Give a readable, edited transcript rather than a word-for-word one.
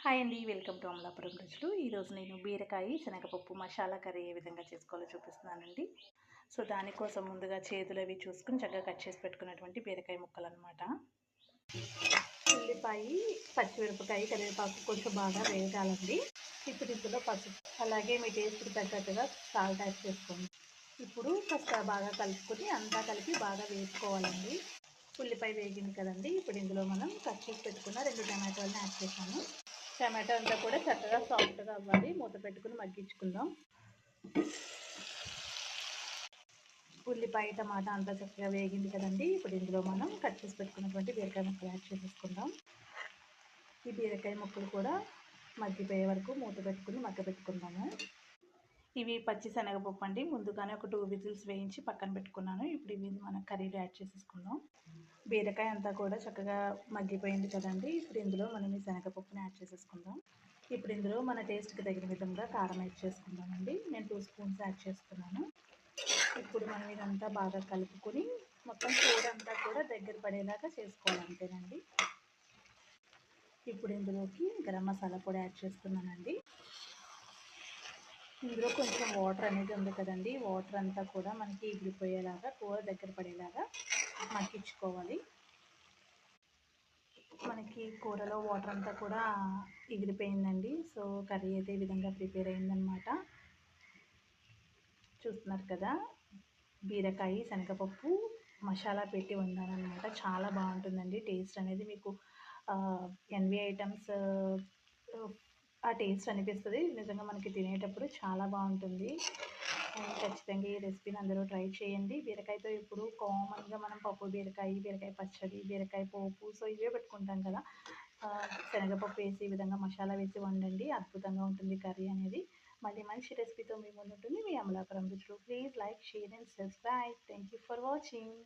Hi అండి, welcome to Amalapuram రుచులు. ఈరోజు నేను బీరకాయ శనగపప్పు మసాలా కర్రీ ఏ విధంగా చేసుకోవాలో చూపిస్తున్నానండి. సో దానికోసం ముందుగా చేతులు అవి చూసుకుని చక్కగా కట్ చేసి పెట్టుకున్నటువంటి బీరకాయ ముక్కలు అనమాట. ఉల్లిపాయ, పచ్చిమిరపకాయ, కరివేపాకు కొంచెం బాగా వేగాలండి. ఇప్పుడు ఇందులో పసుపు, అలాగే మీ టేస్ట్కి తగ్గట్టుగా సాల్ట్ యాడ్ చేసుకోండి. ఇప్పుడు కాస్త బాగా కలుపుకొని అంతా కలిపి బాగా వేసుకోవాలండి. ఉల్లిపాయ వేగింది కదండి, ఇప్పుడు ఇందులో మనం కట్ చేసి పెట్టుకున్న 2 టమాటాలను యాడ్ చేశాను. టమాటో అంతా కూడా చక్కగా సాఫ్ట్గా అవ్వాలి. మూత పెట్టుకుని మగ్గించుకుందాం. ఉల్లిపాయ, టమాటా అంతా చక్కగా వేగింది కదండి, ఇప్పుడు ఇందులో మనం కట్ చేసి పెట్టుకున్నటువంటి బీరకాయ ముక్కలు యాడ్ చేసేసుకుందాం. ఈ బీరకాయ ముక్కలు కూడా మగ్గిపోయే వరకు మూత పెట్టుకుని మగ్గబెట్టుకుందాము. ఇవి పచ్చి శనగపప్పు అండి. ముందుగానే ఒక 2 విజిల్స్ వేయించి పక్కన పెట్టుకున్నాను. ఇప్పుడు ఇవి మనం కర్రీలో యాడ్ చేసేసుకుందాం. బీరకాయ అంతా కూడా చక్కగా మగ్గిపోయింది కదండి, ఇప్పుడు ఇందులో మనం ఈ శనగపప్పుని యాడ్ చేసేసుకుందాం. ఇప్పుడు ఇందులో మన టేస్ట్కి తగిన విధంగా కారం యాడ్ చేసుకుందామండి. నేను 2 స్పూన్స్ యాడ్ చేస్తున్నాను. ఇప్పుడు మనం ఇదంతా బాగా కలుపుకొని మొత్తం కూర అంతా కూడా దగ్గర పడేలాగా చేసుకోవాలి, అంతేనండి. ఇప్పుడు ఇందులోకి గరం మసాలా పొడి యాడ్ చేస్తున్నానండి. ఇందులో కొంచెం వాటర్ అనేది ఉంది కదండి, వాటర్ అంతా కూడా మనకి ఎగిరిపోయేలాగా కూర దగ్గర పడేలాగా మగ్గించుకోవాలి. మనకి కూరలో వాటర్ అంతా కూడా ఎగిరిపోయిందండి. సో కర్రీ అయితే ఈ విధంగా ప్రిపేర్ అయిందనమాట. చూస్తున్నారు కదా, బీరకాయ శనగపప్పు మసాలా పెట్టి వండానమాట. చాలా బాగుంటుందండి టేస్ట్ అనేది. మీకు ఎన్వి ఐటమ్స్ ఆ టేస్ట్ అనిపిస్తుంది. నిజంగా మనకి తినేటప్పుడు చాలా బాగుంటుంది. ఖచ్చితంగా ఈ రెసిపీని అందరూ ట్రై చేయండి. బీరకాయతో ఇప్పుడు కామన్గా మనం పప్పు బీరకాయ, బీరకాయ పచ్చడి, బీరకాయ పోపు, సో ఇవే పెట్టుకుంటాం కదా. శనగపప్పు వేసి ఈ విధంగా మసాలా వేసి వండండి, అద్భుతంగా ఉంటుంది కర్రీ అనేది. మళ్ళీ మంచి రెసిపీతో మీ ముందు ఉంటుంది మీ అమలాపురం రుచులు. Please like, share and subscribe. Thank you for watching.